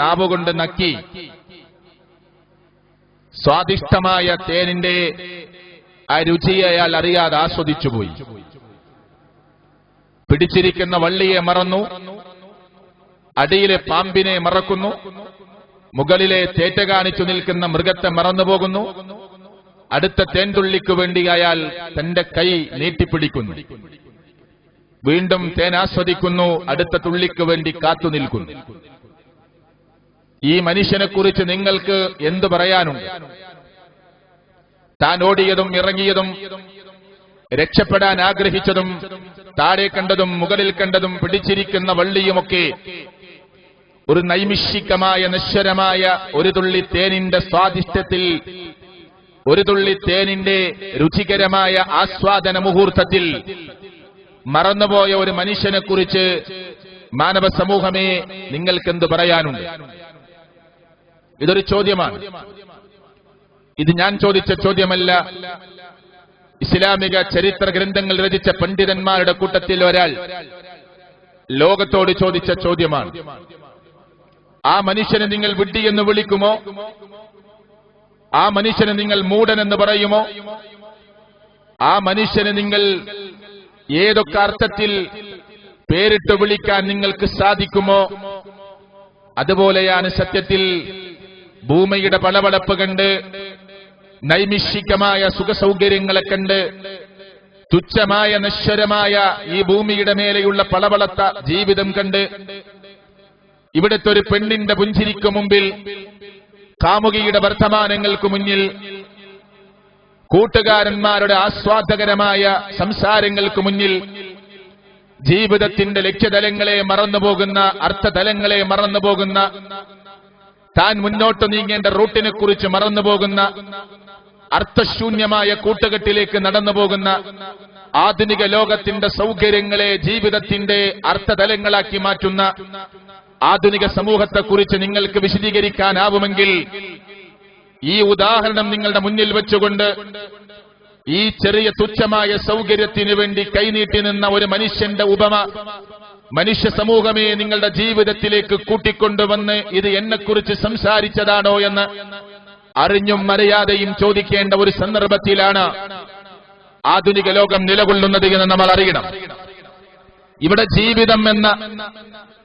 നാവുകൊണ്ട് നക്കി സ്വാദിഷ്ടമായ തേനിന്റെ ആ രുചിയെ അയാൾ അറിയാതെ ആസ്വദിച്ചുപോയി. പിടിച്ചിരിക്കുന്ന വള്ളിയെ മറന്നു, അടിയിലെ പാമ്പിനെ മറക്കുന്നു, മുകളിലെ തേറ്റ കാണിച്ചു നിൽക്കുന്ന മൃഗത്തെ മറന്നുപോകുന്നു. അടുത്ത തേൻതുള്ളിക്കു വേണ്ടി അയാൾ തന്റെ കൈ നീട്ടിപ്പിടിക്കുന്നു. വീണ്ടും തേൻ ആസ്വദിക്കുന്നു, അടുത്ത തുള്ളിക്ക് വേണ്ടി കാത്തു നിൽക്കുന്നു. ഈ മനുഷ്യനെക്കുറിച്ച് നിങ്ങൾക്ക് എന്തു പറയാനുണ്ട്? താൻ ഓടിയതും ഇറങ്ങിയതും രക്ഷപ്പെടാൻ ആഗ്രഹിച്ചതും താഴെ കണ്ടതും മുകളിൽ കണ്ടതും പിടിച്ചിരിക്കുന്ന വള്ളിയുമൊക്കെ ഒരു നൈമിഷികമായ നശ്വരമായ ഒരു തുള്ളി തേനിന്റെ സ്വാദിഷ്ടത്തിൽ, ഒരു തുള്ളി തേനിന്റെ രുചികരമായ ആസ്വാദന മുഹൂർത്തത്തിൽ മറന്നുപോയ ഒരു മനുഷ്യനെക്കുറിച്ച് മാനവ സമൂഹമേ നിങ്ങൾക്കെന്ത് പറയാനുണ്ട്? ഇതൊരു ചോദ്യമാണ്. ഇത് ഞാൻ ചോദിച്ച ചോദ്യമല്ല. ഇസ്ലാമിക ചരിത്ര ഗ്രന്ഥങ്ങൾ രചിച്ച പണ്ഡിതന്മാരുടെ കൂട്ടത്തിൽ ഒരാൾ ലോകത്തോട് ചോദിച്ച ചോദ്യമാണ്. ആ മനുഷ്യനെ നിങ്ങൾ വിഡ്ഢിയെന്ന് വിളിക്കുമോ? ആ മനുഷ്യനെ നിങ്ങൾ മൂഢനെന്ന് പറയുമോ? ആ മനുഷ്യനെ നിങ്ങൾ ഏതൊക്കെ അർത്ഥത്തിൽ പേരിട്ട് വിളിക്കാൻ നിങ്ങൾക്ക് സാധിക്കുമോ? അതുപോലെയാണ് സത്യത്തിൽ ഭൂമിയുടെ പളവളപ്പ് കണ്ട്, നൈമിഷികമായ സുഖസൗകര്യങ്ങളെ കണ്ട്, തുച്ഛമായ നശ്വരമായ ഈ ഭൂമിയുടെ മേലെയുള്ള പളവളത്ത ജീവിതം കണ്ട്, ഇവിടുത്തെ ഒരു പെണ്ണിന്റെ പുഞ്ചിരിക്കു മുമ്പിൽ, കാമുകിയുടെ വർത്തമാനങ്ങൾക്ക് മുന്നിൽ, കൂട്ടുകാരന്മാരുടെ ആസ്വാദകരമായ സംസാരങ്ങൾക്ക് മുന്നിൽ ജീവിതത്തിന്റെ ലക്ഷ്യതലങ്ങളെ മറന്നുപോകുന്ന, അർത്ഥതലങ്ങളെ മറന്നുപോകുന്ന, താൻ മുന്നോട്ട് നീങ്ങേണ്ട റൂട്ടിനെ കുറിച്ച് മറന്നുപോകുന്ന, അർത്ഥശൂന്യമായ കൂട്ടുകെട്ടിലേക്ക് നടന്നുപോകുന്ന, ആധുനിക ലോകത്തിന്റെ സൗകര്യങ്ങളെ ജീവിതത്തിന്റെ അർത്ഥതലങ്ങളാക്കി മാറ്റുന്ന ആധുനിക സമൂഹത്തെക്കുറിച്ച് നിങ്ങൾക്ക് വിശദീകരിക്കാനാവുമെങ്കിൽ ഈ ഉദാഹരണം നിങ്ങളുടെ മുന്നിൽ വെച്ചുകൊണ്ട് ഈ ചെറിയ തുച്ഛമായ സൗകര്യത്തിനു വേണ്ടി കൈനീട്ടി നിന്ന ഒരു മനുഷ്യന്റെ ഉപമ മനുഷ്യ സമൂഹമേ നിങ്ങളുടെ ജീവിതത്തിലേക്ക് കൂട്ടിക്കൊണ്ടുവന്ന് ഇത് എന്നെക്കുറിച്ച് സംസാരിച്ചതാണോ എന്ന് അറിഞ്ഞും അറിയാതെയും ചോദിക്കേണ്ട ഒരു സന്ദർഭത്തിലാണ് ആധുനിക ലോകം നിലകൊള്ളുന്നത് എന്ന് നമ്മൾ അറിയണം. ഇവിടെ ജീവിതം എന്ന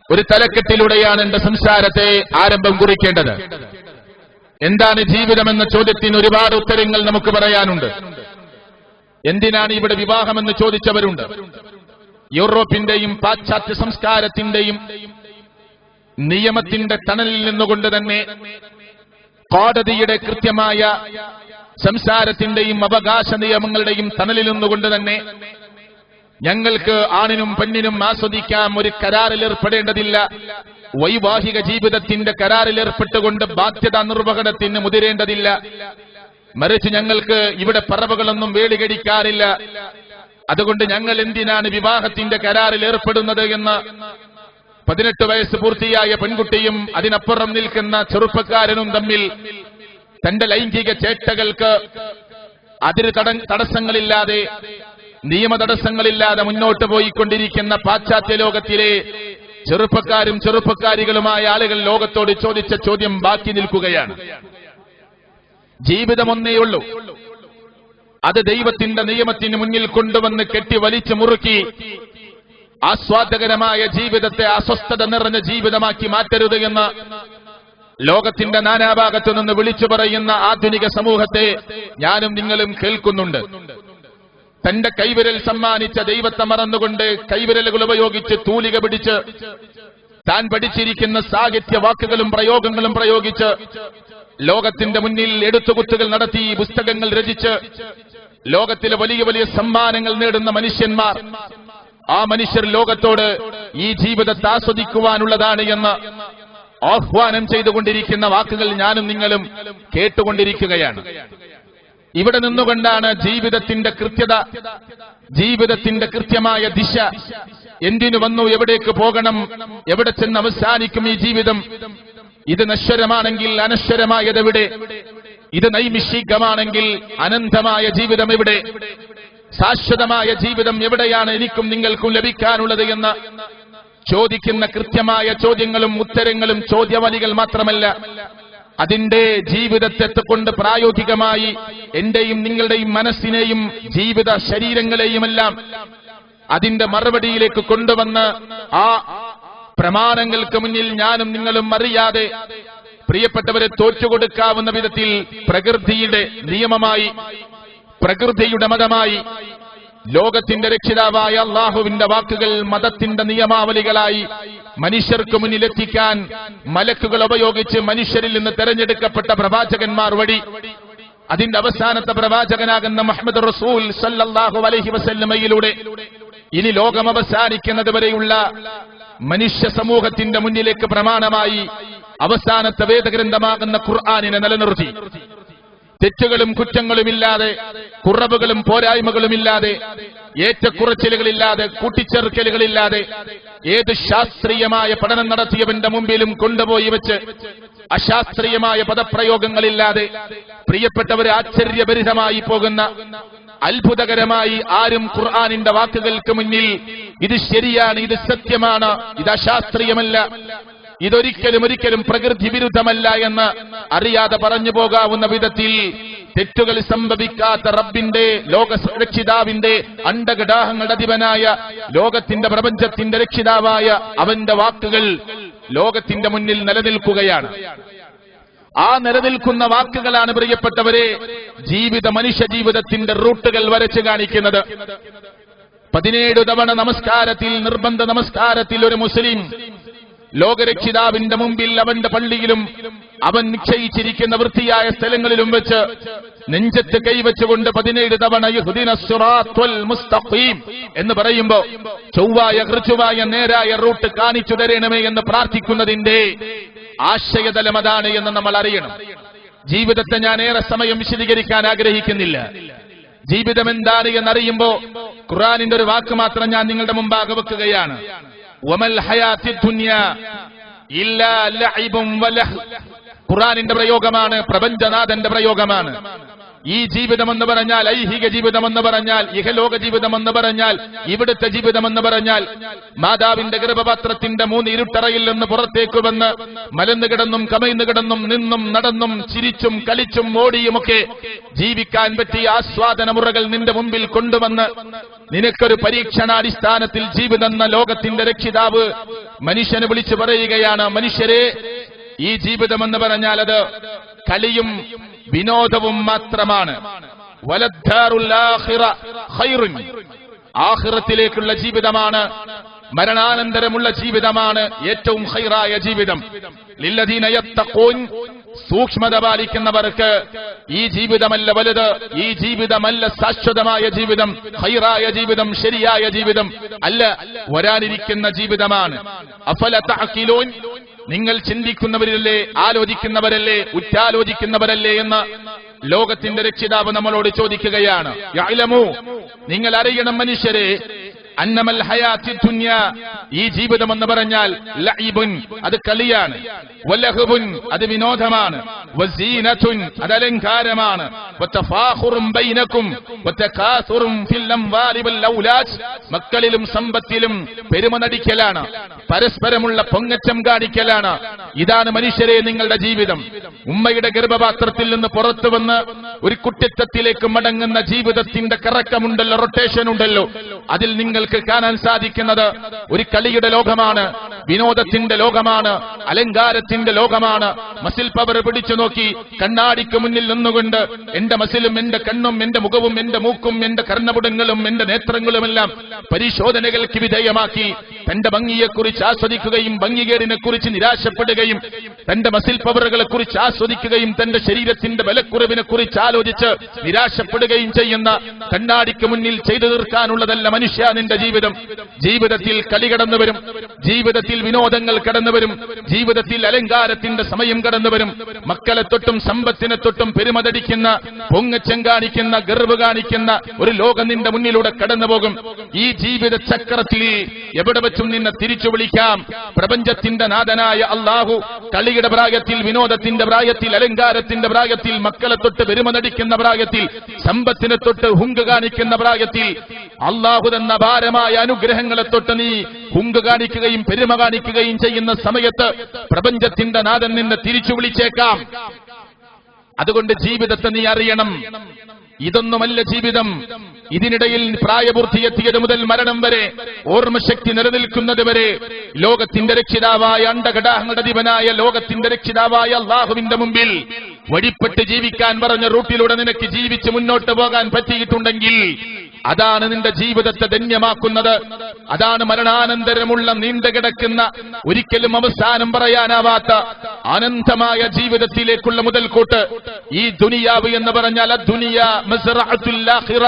ഒരു തലക്കെട്ടിലൂടെയാണ് എന്റെ സംസാരത്തെ ആരംഭം കുറിക്കേണ്ടത്. എന്താണ് ജീവിതമെന്ന ചോദ്യത്തിന് ഒരുപാട് ഉത്തരങ്ങൾ നമുക്ക് പറയാനുണ്ട്. എന്തിനാണ് ഇവിടെ വിവാഹമെന്ന് ചോദിച്ചവരുണ്ട്. യൂറോപ്പിന്റെയും പാശ്ചാത്യ സംസ്കാരത്തിന്റെയും നിയമത്തിന്റെ തണലിൽ നിന്നുകൊണ്ട് തന്നെ, കോടതിയുടെ കൃത്യമായ സംസാരത്തിന്റെയും അവകാശ നിയമങ്ങളുടെയും തണലിൽ നിന്നുകൊണ്ട് തന്നെ ഞങ്ങൾക്ക് ആണിനും പെണ്ണിനും ആസ്വദിക്കാം ഒരു കരാറിൽ ഏർപ്പെടേണ്ടതില്ല, വൈവാഹിക ജീവിതത്തിന്റെ കരാറിൽ ഏർപ്പെട്ടുകൊണ്ട് ബാധ്യതാ നിർവഹണത്തിന് മുതിരേണ്ടതില്ല, മറിച്ച് ഞങ്ങൾക്ക് ഇവിടെ പറവകളൊന്നും വേളികടിക്കാറില്ല, അതുകൊണ്ട് ഞങ്ങൾ എന്തിനാണ് വിവാഹത്തിന്റെ കരാറിൽ ഏർപ്പെടുന്നത് എന്ന് 18 വയസ്സ് പൂർത്തിയായ പെൺകുട്ടിയും അതിനപ്പുറം നിൽക്കുന്ന ചെറുപ്പക്കാരനും തമ്മിൽ തന്റെ ലൈംഗിക ചേഷ്ടകൾക്ക് അതിര് തടസ്സങ്ങളില്ലാതെ, നിയമ തടസ്സങ്ങളില്ലാതെ മുന്നോട്ട് പോയിക്കൊണ്ടിരിക്കുന്ന പാശ്ചാത്യ ലോകത്തിലെ ചെറുപ്പക്കാരും ചെറുപ്പക്കാരികളുമായ ആളുകൾ ലോകത്തോട് ചോദിച്ച ചോദ്യം ബാക്കി നിൽക്കുകയാണ്. ജീവിതം ഒന്നേയുള്ളൂ, അത് ദൈവത്തിന്റെ നിയമത്തിന് മുന്നിൽ കൊണ്ടുവന്ന് കെട്ടി വലിച്ചു മുറുക്കി ആസ്വാദകരമായ ജീവിതത്തെ അസ്വസ്ഥത നിറഞ്ഞ ജീവിതമാക്കി മാറ്റരുത് എന്ന് ലോകത്തിന്റെ നാനാഭാഗത്തു നിന്ന് വിളിച്ചു പറയുന്ന ആധുനിക സമൂഹത്തെ ഞാനും നിങ്ങളും കേൾക്കുന്നുണ്ട്. തന്റെ കൈവിരൽ സമ്മാനിച്ച ദൈവത്തെ മറന്നുകൊണ്ട് കൈവിരലുകൾ ഉപയോഗിച്ച് തൂലിക പിടിച്ച് താൻ പഠിച്ചിരിക്കുന്ന സാഹിത്യ വാക്കുകളും പ്രയോഗങ്ങളും പ്രയോഗിച്ച് ലോകത്തിന്റെ മുന്നിൽ എടുത്തുകുത്തുകൾ നടത്തി പുസ്തകങ്ങൾ രചിച്ച് ലോകത്തിലെ വലിയ വലിയ സമ്മാനങ്ങൾ നേടുന്ന മനുഷ്യന്മാർ, ആ മനുഷ്യർ ലോകത്തോട് ഈ ജീവിതത്തെ ആസ്വദിക്കുവാനുള്ളതാണ് എന്ന് ആഹ്വാനം ചെയ്തുകൊണ്ടിരിക്കുന്ന വാക്കുകൾ ഞാനും നിങ്ങളും കേട്ടുകൊണ്ടിരിക്കുകയാണ്. ഇവിടെ നിന്നുകൊണ്ടാണ് ജീവിതത്തിന്റെ കൃത്യത, ജീവിതത്തിന്റെ കൃത്യമായ ദിശ, എന്തിനു വന്നു, എവിടേക്ക് പോകണം, എവിടെ ചെന്ന് അവസാനിക്കും ഈ ജീവിതം, ഇത് നശ്വരമാണെങ്കിൽ അനശ്വരമായതെവിടെ, ഇത് നൈമിഷികമാണെങ്കിൽ അനന്തമായ ജീവിതം എവിടെ, ശാശ്വതമായ ജീവിതം എവിടെയാണ് എനിക്കും നിങ്ങൾക്കും ലഭിക്കാനുള്ളത് എന്ന് ചോദിക്കുന്ന കൃത്യമായ ചോദ്യങ്ങളും ഉത്തരങ്ങളും ചോദ്യവലികൾ മാത്രമല്ല, അതിന്റെ ജീവിതത്തെ കൊണ്ട് പ്രായോഗികമായി എന്റെയും നിങ്ങളുടെയും മനസ്സിനെയും ജീവിത ശരീരങ്ങളെയുമെല്ലാം അതിന്റെ മറുപടിയിലേക്ക് കൊണ്ടുവന്ന് ആ പ്രമാണങ്ങൾക്ക് മുന്നിൽ ഞാനും നിങ്ങളും അറിയാതെ പ്രിയപ്പെട്ടവരെ തോറ്റുകൊടുക്കാവുന്ന വിധത്തിൽ പ്രകൃതിയുടെ നിയമമായി, പ്രകൃതിയുടെ മതമായി, ലോകത്തിന്റെ രക്ഷിതാവായ അള്ളാഹുവിന്റെ വാക്കുകൾ മതത്തിന്റെ നിയമാവലികളായി മനുഷ്യർക്ക് മുന്നിലെത്തിക്കാൻ മലക്കുകൾ ഉപയോഗിച്ച് മനുഷ്യരിൽ നിന്ന് തെരഞ്ഞെടുക്കപ്പെട്ട പ്രവാചകന്മാർ വഴി അതിന്റെ അവസാനത്തെ പ്രവാചകനാകുന്ന മുഹമ്മദ് റസൂൽ സല്ലല്ലാഹു അലൈഹി വസല്ലമയിലൂടെ ഇനി ലോകം അവസാനിക്കുന്നത് വരെയുള്ള മനുഷ്യ സമൂഹത്തിന്റെ മുന്നിലേക്ക് പ്രമാണമായി അവസാനത്തെ വേദഗ്രന്ഥമാകുന്ന ഖുർആനിനെ നിലനിർത്തി. തെറ്റുകളും കുറ്റങ്ങളുമില്ലാതെ, കുറവുകളും പോരായ്മകളുമില്ലാതെ, ഏറ്റക്കുറച്ചിലുകളില്ലാതെ, കൂട്ടിച്ചേർക്കലുകളില്ലാതെ, ഏത് ശാസ്ത്രീയമായ പഠനം നടത്തിയവന്റെ മുമ്പിലും കൊണ്ടുപോയി വെച്ച് അശാസ്ത്രീയമായ പദപ്രയോഗങ്ങളില്ലാതെ പ്രിയപ്പെട്ടവരെ ആശ്ചര്യഭരിതമായി പോകുന്ന, അത്ഭുതകരമായി ആരും ഖുർആനിന്റെ വാക്കുകൾക്ക് മുന്നിൽ ഇത് ശരിയാണ്, ഇത് സത്യമാണ്, ഇത് അശാസ്ത്രീയമല്ല, ഇതൊരിക്കലും പ്രകൃതി വിരുദ്ധമല്ല എന്ന് അറിയാതെ പറഞ്ഞു പോകാവുന്ന വിധത്തിൽ തെറ്റുകൾ സംഭവിക്കാത്ത റബ്ബിന്റെ, ലോകരക്ഷിതാവിന്റെ, അണ്ടഘടാഹങ്ങളുടെ അധിപനായ, ലോകത്തിന്റെ പ്രപഞ്ചത്തിന്റെ രക്ഷിതാവായ അവന്റെ വാക്കുകൾ ലോകത്തിന്റെ മുന്നിൽ നിലനിൽക്കുകയാണ്. ആ നിലനിൽക്കുന്ന വാക്കുകളാണ് പ്രിയപ്പെട്ടവരെ മനുഷ്യ ജീവിതത്തിന്റെ റൂട്ടുകൾ വരച്ചു കാണിക്കുന്നത്. 17 തവണ നമസ്കാരത്തിൽ, നിർബന്ധ നമസ്കാരത്തിൽ ഒരു മുസ്ലിം ലോകരക്ഷിതാവിന്റെ മുമ്പിൽ, അവന്റെ പള്ളിയിലും അവൻ നിശ്ചയിച്ചിരിക്കുന്ന വൃത്തിയായ സ്ഥലങ്ങളിലും വെച്ച് നെഞ്ചത്ത് കൈവച്ചുകൊണ്ട് 17 തവണ ഇഹ്ദിനസ് സിറാത്തുൽ മുസ്തഖീം എന്ന് പറയുമ്പോ ചൊവ്വായ ഋജുവായ നേരായ റൂട്ട് കാണിച്ചു തരണമേ എന്ന് പ്രാർത്ഥിക്കുന്നതിന്റെ ആശയതലം അതാണ് എന്ന് നമ്മൾ അറിയണം. ജീവിതത്തെ ഞാൻ ഏറെ സമയം വിശദീകരിക്കാൻ ആഗ്രഹിക്കുന്നില്ല. ജീവിതം എന്താണ് എന്നറിയുമ്പോ ഖുർആനിന്റെ ഒരു വാക്ക് മാത്രം ഞാൻ നിങ്ങളുടെ മുമ്പാകെ വെക്കുകയാണ്. വമൽ ഹയാത്തി ദുനിയ ഇല്ലാ ലഅബും വലഹ്. ഖുർആനിന്റെ പ്രയോഗമാണ്, പ്രപഞ്ചനാഥന്റെ പ്രയോഗമാണ്. ഈ ജീവിതമെന്ന് പറഞ്ഞാൽ, ഐഹിക ജീവിതമെന്ന് പറഞ്ഞാൽ, ഇഹലോക ജീവിതമെന്ന് പറഞ്ഞാൽ, ഇവിടുത്തെ ജീവിതമെന്ന് പറഞ്ഞാൽ മാതാവിന്റെ ഗർഭപാത്രത്തിന്റെ 3 ഇരുട്ടറയിൽ നിന്ന് പുറത്തേക്ക് വന്ന് മലന്നു കിടന്നും കമഴ്ന്നു കിടന്നും നിന്നും നടന്നും ചിരിച്ചും കളിച്ചും ഓടിയുമൊക്കെ ജീവിക്കാൻ പറ്റിയ ആസ്വാദന മുറകൾ നിന്റെ മുമ്പിൽ കൊണ്ടുവന്ന് നിനക്കൊരു പരീക്ഷണാടിസ്ഥാനത്തിൽ ജീവിതം എന്ന ലോകത്തിന്റെ രക്ഷിതാവ് മനുഷ്യനെ വിളിച്ചു പറയുകയാണ്, മനുഷ്യരെ, ഈ ജീവിതമെന്ന് പറഞ്ഞാൽ അത് കളിയും വിനോദവും മാത്രമാണ്. വലദ്ദാറുൽ ആഖിറ ഖൈറുൻ. ആഖിറത്തിലേക്കുള്ള ജീവിതമാണ്, മരണാനന്തരമുള്ള ജീവിതമാണ് ഏറ്റവും ഖൈറായ ജീവിതം. ലില്ലദീന യത്തഖൂൻ. സൂക്ഷ്മത പാലിക്കുന്നവർക്ക് ഈ ജീവിതമല്ല വലുത്, ഈ ജീവിതമല്ല ശാശ്വതമായ ജീവിതം, ഖൈറായ ജീവിതം, ശരിയായ ജീവിതം അല്ല, വരാനിരിക്കുന്ന ജീവിതമാണ്. അഫല തഅഖിലൂൻ. നിങ്ങൾ ചിന്തിക്കുന്നവരല്ലേ, ആലോചിക്കുന്നവരല്ലേ, ഉറ്റാലോചിക്കുന്നവരല്ലേ എന്ന് ലോകത്തിന്റെ രക്ഷിതാവ് നമ്മളോട് ചോദിക്കുകയാണ്. യഅലമു. നിങ്ങൾ അറിയണം മനുഷ്യരെ, അന്നമൽ ഹയാത്തി ദുനിയ. ഈ ജീവിതമെന്ന് പറഞ്ഞാൽ ലഇബുൻ, അത് കളിയാണ്. വലഹബുൻ, അത് വിനോദമാണ്. വസീനതുൻ, അത് അലങ്കാരമാണ്. വതഫാഖുറും ബൈനകും വതകാസുറും ഫിൽ അംവാലി വൽ ഔലാദ്. മക്കളിലും സമ്പത്തിലും പെരുമ നടിക്കലാണ്, പരസ്പരമുള്ള പൊങ്ങച്ചം കാണിക്കലാണ്. ഇതാണ് മനുഷ്യരെ നിങ്ങളുടെ ജീവിതം. ഉമ്മയുടെ ഗർഭപാത്രത്തിൽ നിന്ന് പുറത്തു വന്ന് ഒരു കുട്ടിത്തത്തിലേക്ക് മടങ്ങുന്ന ജീവിതത്തിന്റെ കറക്കമുണ്ടല്ലോ, റൊട്ടേഷൻ ഉണ്ടല്ലോ, അതിൽ നിങ്ങൾക്ക് കാണാൻ സാധിക്കുന്നത് ഒരു കളിയുടെ ലോകമാണ്, വിനോദത്തിന്റെ ലോകമാണ്, അലങ്കാരത്തിന്റെ ലോകമാണ്. മസിൽ പവർ പിടിച്ചു നോക്കി കണ്ണാടിക്ക് മുന്നിൽ നിന്നുകൊണ്ട് എന്റെ മസിലും എന്റെ കണ്ണും എന്റെ മുഖവും എന്റെ മൂക്കും എന്റെ കർണപുടങ്ങളും എന്റെ നേത്രങ്ങളുമെല്ലാം പരിശോധനകൾക്ക് വിധേയമാക്കി തന്റെ ഭംഗിയെക്കുറിച്ച് ആസ്വദിക്കുകയും ഭംഗികേടിനെ കുറിച്ച് നിരാശപ്പെടുകയും തന്റെ മസിൽ പവറുകളെ കുറിച്ച് ആസ്വദിക്കുകയും തന്റെ ശരീരത്തിന്റെ ബലക്കുറവിനെ കുറിച്ച് ആലോചിച്ച് നിരാശപ്പെടുകയും ചെയ്യുന്ന കണ്ണാടിക്ക് മുന്നിൽ ചെയ്തു തീർക്കാനുള്ളതല്ല മനുഷ്യ നിന്റെ ജീവിതം. ജീവിതത്തിൽ കളി കടന്നുവരും, ജീവിതത്തിൽ വിനോദങ്ങൾ കടന്നുവരും, ജീവിതത്തിൽ അലങ്കാരത്തിന്റെ സമയം കടന്നുവരും. മക്കളെ തൊട്ടും സമ്പത്തിനെ തൊട്ടും പെരുമതടിക്കുന്ന, പൊങ്ങച്ചം കാണിക്കുന്ന, ഗർവ് കാണിക്കുന്ന ഒരു ലോകം നിന്റെ മുന്നിലൂടെ കടന്നുപോകും. ഈ ജീവിത ചക്രത്തിൽ എവിടെ വെച്ചും നിന്നെ തിരിച്ചു വിളിക്കാം. പ്രപഞ്ചത്തിന്റെ നാഥനായ അല്ലാഹു കളി കളിയുടെ പ്രായത്തിൽ, വിനോദത്തിന്റെ പ്രായത്തിൽ, അലങ്കാരത്തിന്റെ പ്രായത്തിൽ, മക്കളെ തൊട്ട് പെരുമ നടിക്കുന്ന പ്രായത്തിൽ, സമ്പത്തിനെ തൊട്ട് ഹുങ്ക് കാണിക്കുന്ന പ്രായത്തിൽ, അള്ളാഹു തന്ന ഭാരമായ അനുഗ്രഹങ്ങളെ തൊട്ട് നീ ഹുങ്ക് കാണിക്കുകയും പെരുമ കാണിക്കുകയും ചെയ്യുന്ന സമയത്ത് പ്രപഞ്ചത്തിന്റെ നാഥൻ നിന്നെ തിരിച്ചു വിളിച്ചേക്കാം. അതുകൊണ്ട് ജീവിതത്തെ നീ അറിയണം. ഇതൊന്നുമല്ല ജീവിതം. ഇതിനിടയിൽ പ്രായപൂർത്തിയെത്തിയത് മുതൽ മരണം വരെ, ഓർമ്മശക്തി നിലനിൽക്കുന്നത് വരെ ലോകത്തിന്റെ രക്ഷിതാവായ, അണ്ടഘടാഹങ്ങളുടെ അധിപനായ ലോകത്തിന്റെ രക്ഷിതാവായ അള്ളാഹുവിന്റെ മുമ്പിൽ വഴിപ്പെട്ട് ജീവിക്കാൻ പറഞ്ഞ റൂട്ടിലൂടെ നിനക്ക് ജീവിച്ച് മുന്നോട്ട് പോകാൻ പറ്റിയിട്ടുണ്ടെങ്കിൽ അതാണ് നിന്റെ ജീവിതത്തെ ധന്യമാക്കുന്നത്. അതാണ് മരണാനന്തരമുള്ള നീണ്ടുകിടക്കുന്ന, ഒരിക്കലും അവസാനം പറയാനാവാത്ത അനന്തമായ ജീവിതത്തിലേക്കുള്ള മുതൽക്കൂട്ട്. ഈ ദുനിയാവ് എന്ന് പറഞ്ഞാൽ അദ്ദുനിയ മസ്റഅത്തുൽ ആഖിറ,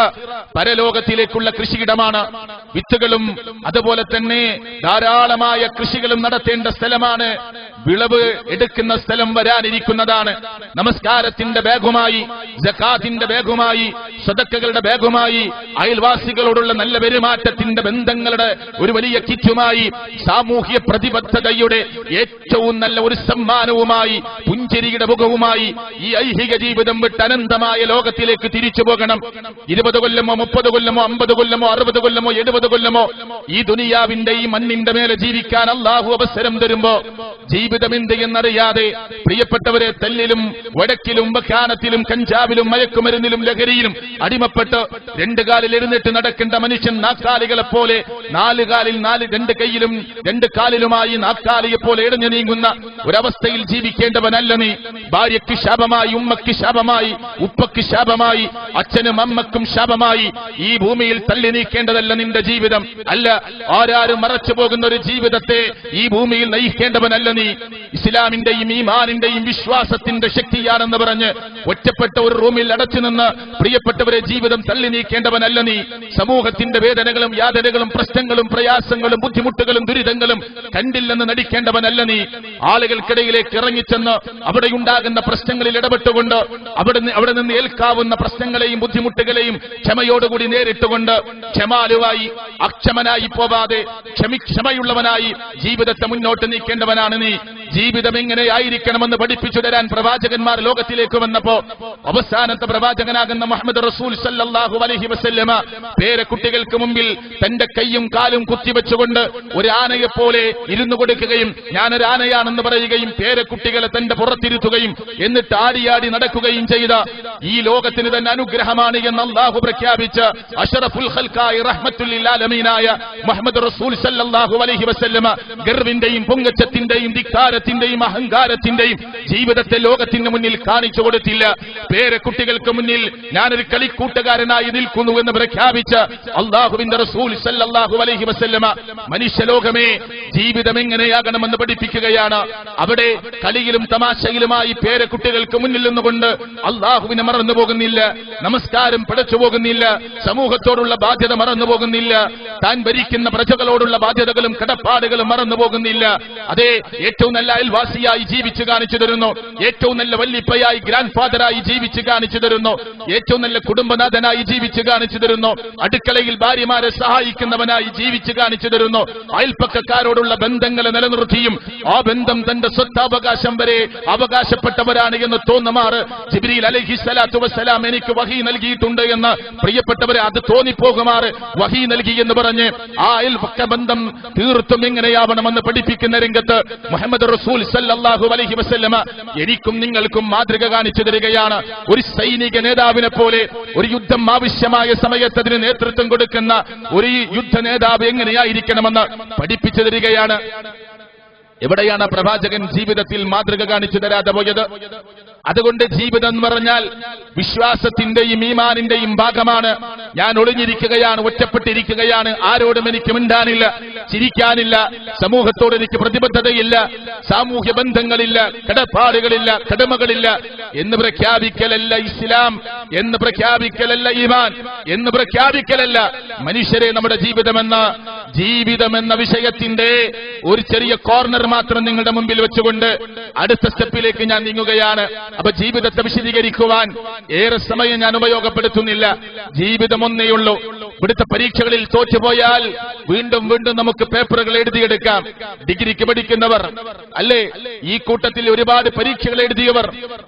പരലോകത്തിലേക്കുള്ള കൃഷിയിടമാണ്. വിത്തുകളും അതുപോലെ തന്നെ ധാരാളമായ കൃഷികളും നടത്തേണ്ട സ്ഥലമാണ്. വിളവ് എടുക്കുന്ന സ്ഥലം വരാനിരിക്കുന്നതാണ്. നമസ്കാരത്തിന്റെ ബാഗുമായി, സകാത്തിന്റെ ബാഗുമായി, സദഖകളുടെ ബാഗുമായി, അയൽവാസികളോടുള്ള നല്ല പെരുമാറ്റത്തിന്റെ ബന്ധങ്ങളുടെ ഒരു വലിയ കിറ്റുമായി, സാമൂഹ്യ പ്രതിബദ്ധതയുടെ ഏറ്റവും നല്ല ഒരു സമ്മാനവുമായി, പുഞ്ചിരിയുടെ മുഖവുമായി ഈ ഐഹിക ജീവിതം വിട്ട് അനന്തമായ ലോകത്തിലേക്ക് തിരിച്ചു പോകണം. 20 കൊല്ലമോ 30 കൊല്ലമോ 50 കൊല്ലമോ 60 കൊല്ലമോ 70 കൊല്ലമോ ഈ ദുനിയാവിന്റെ ഈ മണ്ണിന്റെ മേലെ ജീവിക്കാൻ അള്ളാഹു അവസരം തരുമ്പോ ജീവിതം എന്ത് എന്നറിയാതെ പ്രിയപ്പെട്ടവരെ തല്ലിലും വടക്കിലും വക്കാനത്തിലും കഞ്ചാവിലും മയക്കുമരുന്നിലും ലഹരിയിലും അടിമപ്പെട്ട് 2 കാലിൽ എഴുന്നേറ്റ് നടക്കേണ്ട മനുഷ്യൻ നാക്കാലികളെ പോലെ 4 കാലിൽ 2 കൈയിലും 2 കാലിലുമായി നാക്കാലിയെ പോലെ ഇടഞ്ഞു നീങ്ങുന്ന ഒരവസ്ഥയിൽ ജീവിക്കേണ്ടവനല്ല നീ. ഭാര്യയ്ക്ക് ശാപമായി, ഉമ്മയ്ക്ക് ശാപമായി, ഉപ്പയ്ക്ക് ശാപമായി, അച്ഛനും അമ്മക്കും ശാപമായി ഈ ഭൂമിയിൽ തള്ളി നീക്കേണ്ടതല്ല നിന്റെ ജീവിതം. അല്ല, ആരാരും മറച്ചു പോകുന്ന ഒരു ജീവിതത്തെ ഈ ഭൂമിയിൽ നയിക്കേണ്ടവനല്ല നീ. ഇസ്ലാമിന്റെയും ഈമാനിന്റെയും വിശ്വാസത്തിന്റെ ശക്തിയാണെന്ന് പറഞ്ഞ് ഒറ്റപ്പെട്ട ഒരു റൂമിൽ അടച്ചു നിന്ന് പ്രിയപ്പെട്ടവരെ ജീവിതം തള്ളി നീക്കേണ്ടവനല്ല നീ. സമൂഹത്തിന്റെ വേദനകളും യാതനകളും പ്രശ്നങ്ങളും പ്രയാസങ്ങളും ബുദ്ധിമുട്ടുകളും ദുരിതങ്ങളും കണ്ടില്ലെന്ന് നടിക്കേണ്ടവനല്ല നീ. ആളുകൾക്കിടയിലേക്ക് ഇറങ്ങിച്ചെന്ന് അവിടെയുണ്ടാകുന്ന പ്രശ്നങ്ങളിൽ ഇടപെട്ടുകൊണ്ട് അവിടെ നിന്ന് ഏൽക്കാവുന്ന പ്രശ്നങ്ങളെയും ബുദ്ധിമുട്ടുകളെയും ക്ഷമയോടുകൂടി നേരിട്ടുകൊണ്ട് ക്ഷമാലുവായി അക്ഷമനായി പോവാതെ ക്ഷമയുള്ളവനായി ജീവിതത്തെ മുന്നോട്ട് നീക്കേണ്ടവനാണ് നീ. ജീവിതം എങ്ങനെയായിരിക്കണമെന്ന് പഠിപ്പിച്ചു തരാൻ പ്രവാചകന്മാർ ലോകത്തിലേക്ക് വന്നപ്പോ അവസാനത്തെ പ്രവാചകനാകുന്ന മുഹമ്മദ് റസൂൽ സല്ലല്ലാഹു അലൈഹി വസല്ലമ പേരക്കുട്ടികൾക്ക് മുമ്പിൽ തന്റെ കൈയും കാലും കുത്തിവെച്ചുകൊണ്ട് ഒരു ആനയെ പോലെ ഇരുന്നു കൊടുക്കുകയും ഞാനൊരു ആനയാണെന്ന് പറയുകയും പേരക്കുട്ടികളെ തന്റെ പുറത്തിരുത്തുകയും എന്നിട്ട് ആടിയാടി നടക്കുകയും ചെയ്ത ഈ ലോകത്തിന് തന്നെ അനുഗ്രഹമാണ് എന്ന് അല്ലാഹു പ്രഖ്യാപിച്ച അഷ്റഫുൽ ഖൽഖായി റഹ്മത്തുൽ ലിൽ ആലമീനായ മുഹമ്മദ് റസൂൽ സല്ലല്ലാഹു അലൈഹി വസല്ലമ ഗർവിന്റെയും പൊങ്ങച്ചത്തിന്റെയും ധിക്കാരത്തിന്റെയും അഹങ്കാരത്തിന്റെയും ജീവിതത്തെ ലോകത്തിന് മുന്നിൽ കാണിച്ചു കൊടുത്തില്ല. പേരക്കുട്ടികൾക്ക് മുന്നിൽ ഞാനൊരു കളിക്കൂട്ടുകാരനായി നിൽക്കുന്നു എന്ന് പ്രഖ്യാപിച്ച അല്ലാഹുവിന്റെ റസൂൽ സല്ലല്ലാഹു അലൈഹി വസല്ലമ മനുഷ്യലോകമേ ജീവിതം എങ്ങനെയാകണമെന്ന് പഠിപ്പിക്കുകയാണ്. അവിടെ കളിയിലും തമാശയിലുമായി പേരക്കുട്ടികൾക്ക് മുന്നിൽ നിന്നുകൊണ്ട് അല്ലാഹുവിനെ മറന്നു പോകുന്നില്ല, നമസ്കാരം പടച്ചു പോകുന്നില്ല, സമൂഹത്തോടുള്ള ബാധ്യത മറന്നു പോകുന്നില്ല, താൻ ഭരിക്കുന്ന പ്രജകളോടുള്ള ബാധ്യതകളും കടപ്പാടുകളും മറന്നു പോകുന്നില്ല. അതേ, ഏറ്റവും നല്ല അയൽവാസിയായി ജീവിച്ചു കാണിച്ചു തരുന്നു, ഏറ്റവും നല്ല വല്ലിപ്പയായി ഗ്രാൻഡ് ഫാദറായി ജീവിച്ചു കാണിച്ചു തരുന്നു, ഏറ്റവും നല്ല കുടുംബനാഥനായി ജീവിച്ചു കാണിച്ചു തരുന്നു, അടുക്കളയിൽ ഭാര്യമാരെ സഹായിക്കുന്നവനായി ജീവിച്ചു കാണിച്ചു തരുന്നു, അയൽപ്പക്കക്കാരോടുള്ള ബന്ധങ്ങളെ നിലനിർത്തിയും ആ ബന്ധം തന്റെ സ്വത്താവകാശം വരെ അവകാശപ്പെട്ടവരാണ് എന്ന് തോന്നുമാറ് ജിബ്രീൽ അലൈഹിസ്സലാത്തു വസ്സലാം എനിക്ക് വഹി നൽകിയിട്ടുണ്ട് എന്ന് പ്രിയപ്പെട്ടവരെ അത് തോന്നിപ്പോകുമാറ് വഹി നൽകി എന്ന് പറഞ്ഞ് ആ അയൽപക്ക ബന്ധം തീർത്തും എങ്ങനെയാവണമെന്ന് പഠിപ്പിക്കുന്ന രംഗത്ത് മുഹമ്മദ് റസൂൽ സല്ലല്ലാഹു അലൈഹി വസല്ലമ എനിക്കും നിങ്ങൾക്കും മാതൃക കാണിച്ചു തരികയാണ്. ഒരു സൈനിക നേതാവിനെ പോലെ ഒരു യുദ്ധം ആവശ്യമായ സമയത്ത് അതിന് നേതൃത്വം കൊടുക്കുന്ന ഒരു യുദ്ധ നേതാവ് എങ്ങനെയായിരിക്കണമെന്ന് പഠിപ്പിച്ചു തരികയാണ്. എവിടെയാണ് പ്രവാചകൻ ജീവിതത്തിൽ മാതൃക കാണിച്ചു തരാതെ പോയത്? അതുകൊണ്ട് ജീവിതം എന്ന് പറഞ്ഞാൽ വിശ്വാസത്തിന്റെയും ഈമാനിന്റെയും ഭാഗമാണ്. ഞാൻ ഒളിഞ്ഞിരിക്കുകയാണ്, ഒറ്റപ്പെട്ടിരിക്കുകയാണ്, ആരോടും എനിക്ക് മിണ്ടാനില്ല, ചിരിക്കാനില്ല, സമൂഹത്തോട് എനിക്ക് പ്രതിബദ്ധതയില്ല, സാമൂഹ്യ ബന്ധങ്ങളില്ല, കടപ്പാടുകളില്ല, കടമകളില്ല എന്ന് പ്രഖ്യാപിക്കലല്ല ഇസ്ലാം, എന്ന് പ്രഖ്യാപിക്കലല്ല ഈമാൻ, എന്ന് പ്രഖ്യാപിക്കലല്ല മനുഷ്യരെ നമ്മുടെ ജീവിതമെന്ന വിഷയത്തിന്റെ ഒരു ചെറിയ കോർണർ മാത്രം നിങ്ങളുടെ മുമ്പിൽ വെച്ചുകൊണ്ട് അടുത്ത സ്റ്റെപ്പിലേക്ക് ഞാൻ നീങ്ങുകയാണ്. അപ്പൊ ജീവിതത്തെ വിശദീകരിക്കുവാൻ ഏറെ സമയം ഞാൻ ഉപയോഗപ്പെടുത്തുന്നില്ല. ജീവിതം ഒന്നേയുള്ളൂ. ഇവിടുത്തെ പരീക്ഷകളിൽ തോറ്റുപോയാൽ വീണ്ടും വീണ്ടും നമുക്ക് പേപ്പറുകൾ എഴുതിയെടുക്കാം. ഡിഗ്രിക്ക് പഠിക്കുന്നവർ അല്ലേ, ഈ കൂട്ടത്തിൽ ഒരുപാട് പരീക്ഷകൾ എഴുതിയവർ,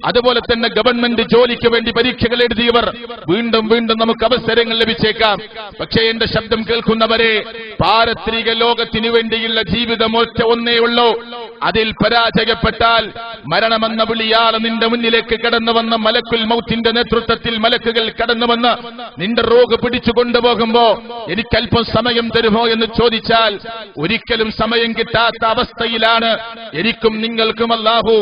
അതുപോലെ തന്നെ ഗവൺമെന്റ് ജോലിക്ക് വേണ്ടി പരീക്ഷകൾ എഴുതിയവർ, വീണ്ടും വീണ്ടും നമുക്ക് അവസരങ്ങൾ ലഭിച്ചേക്കാം. പക്ഷേ എന്റെ ശബ്ദം കേൾക്കുന്നവരെ, പാരത്രിക ലോകത്തിനു വേണ്ടിയുള്ള ജീവിതം ഒന്നേ ഉള്ളൂ. അതിൽ പരാജയപ്പെട്ടാൽ മരണമെന്ന വിളിയാളെ നിന്റെ മുന്നിലേക്ക് കടന്നു വന്ന മലക്കുൽ മൗത്തിന്റെ നേതൃത്വത്തിൽ മലക്കുകൾ കടന്നു വന്ന് നിന്റെ റൂഹ് പിടിച്ചു കൊണ്ടുപോകുമ്പോ എനിക്കല്പം സമയം തരുമോ എന്ന് ചോദിച്ചാൽ ഒരിക്കലും സമയം കിട്ടാത്ത അവസ്ഥയിലാണ് എനിക്കും നിങ്ങൾക്കും അല്ലാഹു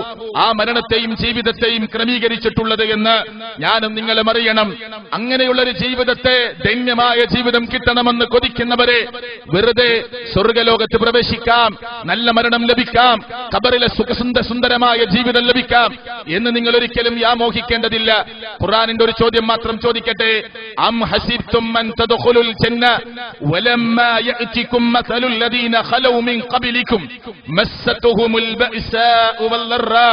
ആ മരണത്തെയും ജീവിതത്തെയും ക്രമീകരിച്ചിട്ടുള്ളത് എന്ന് ഞാനും നിങ്ങളും അറിയണം. അങ്ങനെയുള്ളൊരു ജീവിതത്തെ, ധന്യമായ ജീവിതം കിട്ടണമെന്ന് കൊതിക്കുന്നവരെ, വെറുതെ സ്വർഗലോകത്ത് പ്രവേശിക്കാം, നല്ല മരണം ലഭിക്കാം, ഖബറിലെ സുന്ദരമായ ജീവിതം ലഭിക്കാം എന്ന് നിങ്ങൾ ഒരിക്കലും വ്യാമോഹിക്കേണ്ടതില്ല. ഖുർആനിന്റെ ഒരു ചോദ്യം മാത്രം ചോദിക്കട്ടെ. അം ഹസിബ്തും അൻ തദ്ഖുലുൽ ജന്ന വലമ്മാ യഅതികും മസലുൽ ലദീന ഖലൗ മിൻ ഖബ്ലികും മസ്സതുഹുമുൽ ബഅസാഉ വല്ലറാ